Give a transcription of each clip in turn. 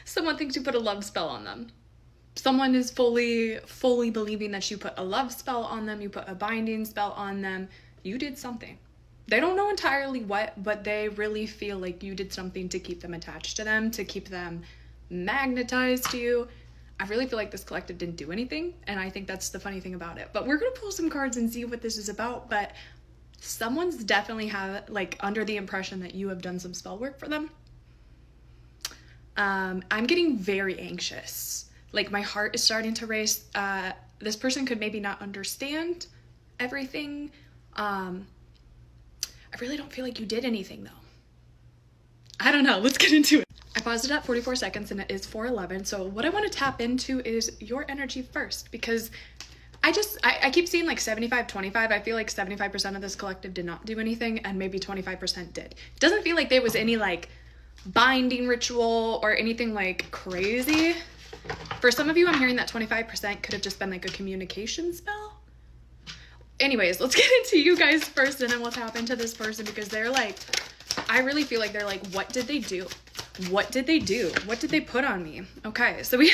Someone thinks you put a love spell on them. Someone is fully believing that you put a love spell on them, you put a binding spell on them. You did something. They don't know entirely what, but they really feel like you did something to keep them attached to them, to keep them magnetized to you. I really feel like this collective didn't do anything, and I think that's the funny thing about it. But we're going to pull some cards and see what this is about, but someone's definitely under the impression that you have done some spell work for them. I'm getting very anxious. Like, my heart is starting to race. This person could maybe not understand everything. I really don't feel like you did anything, though. I don't know. Let's get into it. I paused it at 44 seconds, and it is 4:11. So what I want to tap into is your energy first, because I keep seeing like 75-25. I feel like 75% of this collective did not do anything, and maybe 25% did. It doesn't feel like there was any like binding ritual or anything like crazy. For some of you, I'm hearing that 25% could have just been like a communication spell. Anyways, let's get into you guys first, and then we'll tap into this person, because they're like, I really feel like they're like, what did they do? What did they do? What did they put on me? Okay, so we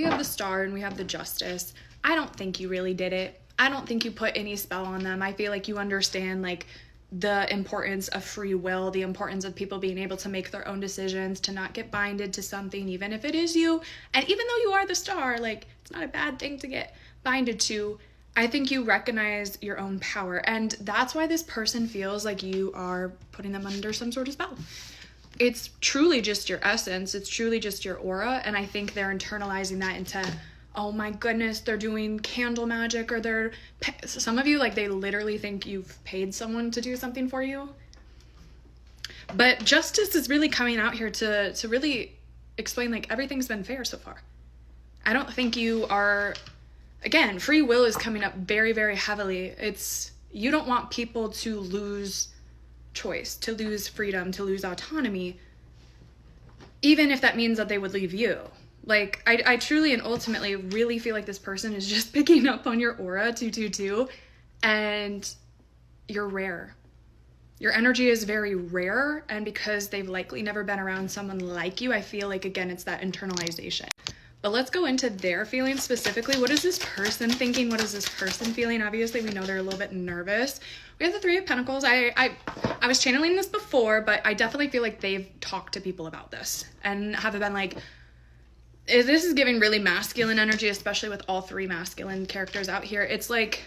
have the Star and we have the Justice. I don't think you really did it. I don't think you put any spell on them. I feel like you understand like the importance of free will, the importance of people being able to make their own decisions, to not get binded to something, even if it is you. And even though you are the Star, like, it's not a bad thing to get binded to. I think you recognize your own power, and that's why this person feels like you are putting them under some sort of spell. It's truly just your essence. It's truly just your aura, and I think they're internalizing that into, oh my goodness, they're doing candle magic, or some of you, like, they literally think you've paid someone to do something for you. But Justice is really coming out here to really explain, like, everything's been fair so far. I don't think you are... Again, free will is coming up very, very heavily. You don't want people to lose choice, to lose freedom, to lose autonomy, even if that means that they would leave you. Like, I truly and ultimately really feel like this person is just picking up on your aura, 222, and you're rare. Your energy is very rare, and because they've likely never been around someone like you, I feel like, again, it's that internalization. But let's go into their feelings specifically. What is this person thinking? What is this person feeling? Obviously, we know they're a little bit nervous. We have the Three of Pentacles. I was channeling this before, but I definitely feel like they've talked to people about this and have been like, this is giving really masculine energy, especially with all three masculine characters out here. It's like,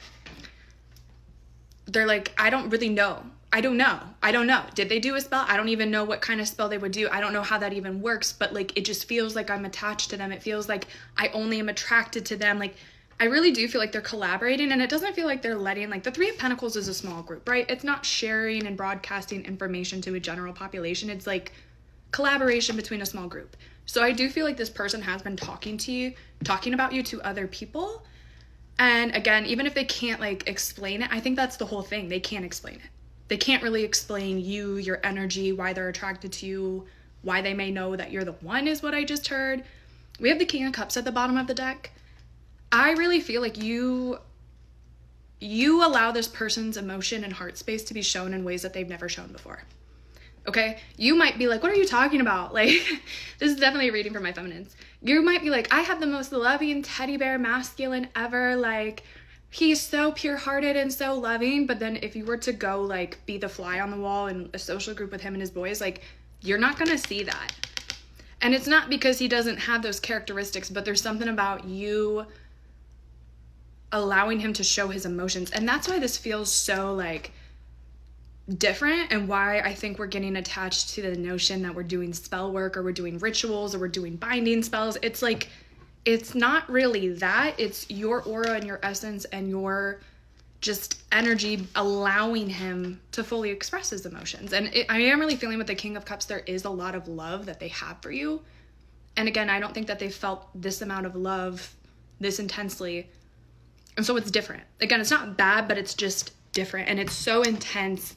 they're like, I don't really know. I don't know. Did they do a spell? I don't even know what kind of spell they would do. I don't know how that even works, but like, it just feels like I'm attached to them. It feels like I only am attracted to them. Like, I really do feel like they're collaborating, and it doesn't feel like they're letting, like, the Three of Pentacles is a small group, right? It's not sharing and broadcasting information to a general population. It's like collaboration between a small group. So I do feel like this person has been talking about you to other people. And again, even if they can't like explain it, I think that's the whole thing. They can't explain it. They can't really explain you, your energy, why they're attracted to you, why they may know that you're the one, is what I just heard. We have the King of Cups at the bottom of the deck. I really feel like you allow this person's emotion and heart space to be shown in ways that they've never shown before. Okay? You might be like, what are you talking about? Like, this is definitely a reading for my feminines. You might be like, I have the most loving teddy bear masculine ever. Like, he's so pure-hearted and so loving. But then if you were to go, like, be the fly on the wall in a social group with him and his boys, like, you're not going to see that. And it's not because he doesn't have those characteristics, but there's something about you allowing him to show his emotions. And that's why this feels so, like, different, and why I think we're getting attached to the notion that we're doing spell work, or we're doing rituals, or we're doing binding spells. It's like, it's not really that. It's your aura and your essence and your just energy allowing him to fully express his emotions. And I am really feeling with the King of Cups, there is a lot of love that they have for you. And again, I don't think that they felt this amount of love this intensely. And so it's different. Again, it's not bad, but it's just different. And it's so intense.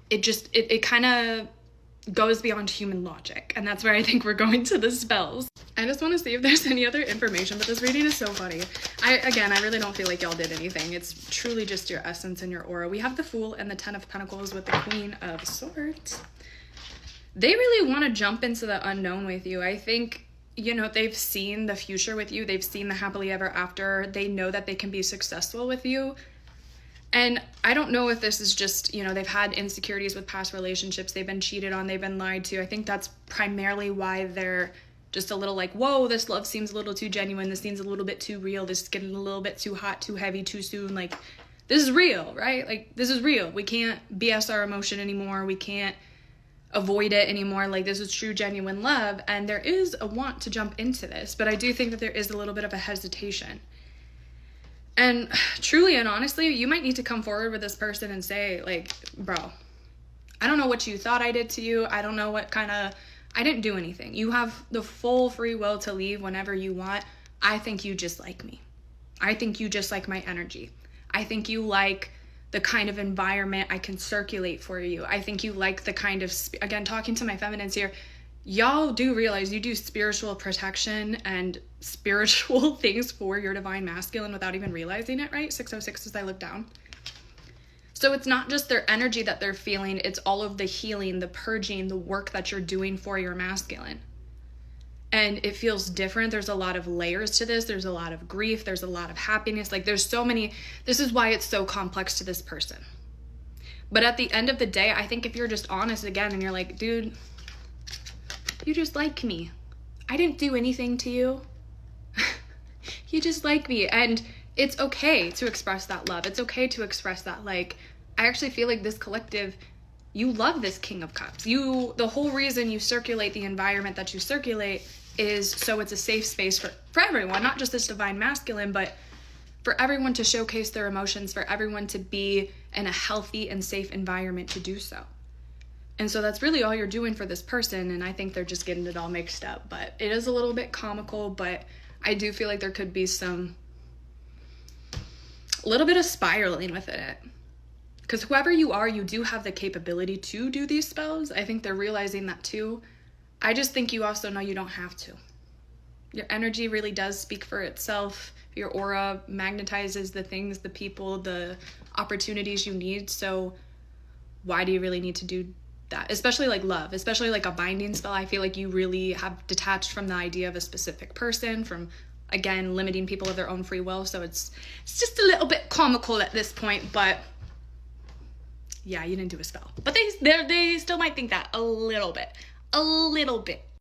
It kind of goes beyond human logic. And that's where I think we're going to the spells. I just want to see if there's any other information, but this reading is so funny. I really don't feel like y'all did anything. It's truly just your essence and your aura. We have the Fool and the Ten of Pentacles with the Queen of Swords. they really want to jump into the unknown with you. I think, they've seen the future with you. They've seen the happily ever after. They know that they can be successful with you. And I don't know if this is just, they've had insecurities with past relationships. They've been cheated on. They've been lied to. I think that's primarily why they're just a little like, whoa, this love seems a little too genuine. This seems a little bit too real. This is getting a little bit too hot, too heavy, too soon. Like, this is real, right? Like, this is real. We can't BS our emotion anymore. We can't avoid it anymore. Like, this is true, genuine love. And there is a want to jump into this, but I do think that there is a little bit of a hesitation. And truly and honestly, you might need to come forward with this person and say, like, bro, I don't know what you thought I did to you. I don't know I didn't do anything. You have the full free will to leave whenever you want. I think you just like me. I think you just like my energy. I think you like the kind of environment I can circulate for you. I think you like the kind of, again, talking to my feminines here, y'all do realize you do spiritual protection and spiritual things for your divine masculine without even realizing it, right? 606 as I look down. So it's not just their energy that they're feeling, it's all of the healing, the purging, the work that you're doing for your masculine. And it feels different. There's a lot of layers to this. There's a lot of grief. There's a lot of happiness. Like, there's so many, this is why it's so complex to this person. But at the end of the day, I think if you're just honest again and you're like, dude, you just like me. I didn't do anything to you. You just like me. And it's okay to express that love. It's okay to express that. Like, I actually feel like this collective, you love this King of Cups. The whole reason you circulate the environment that you circulate is so it's a safe space for everyone, not just this divine masculine, but for everyone to showcase their emotions, for everyone to be in a healthy and safe environment to do so. And so that's really all you're doing for this person, and I think they're just getting it all mixed up. But it is a little bit comical, but I do feel like there could be a little bit of spiraling within it. Because whoever you are, you do have the capability to do these spells. I think they're realizing that too. I just think you also know you don't have to. Your energy really does speak for itself. Your aura magnetizes the things, the people, the opportunities you need. So why do you really need to do that? Especially like love, especially like a binding spell. I feel like you really have detached from the idea of a specific person, from, again, limiting people of their own free will. So it's just a little bit comical at this point, but yeah, you didn't do a spell. But they still might think that a little bit.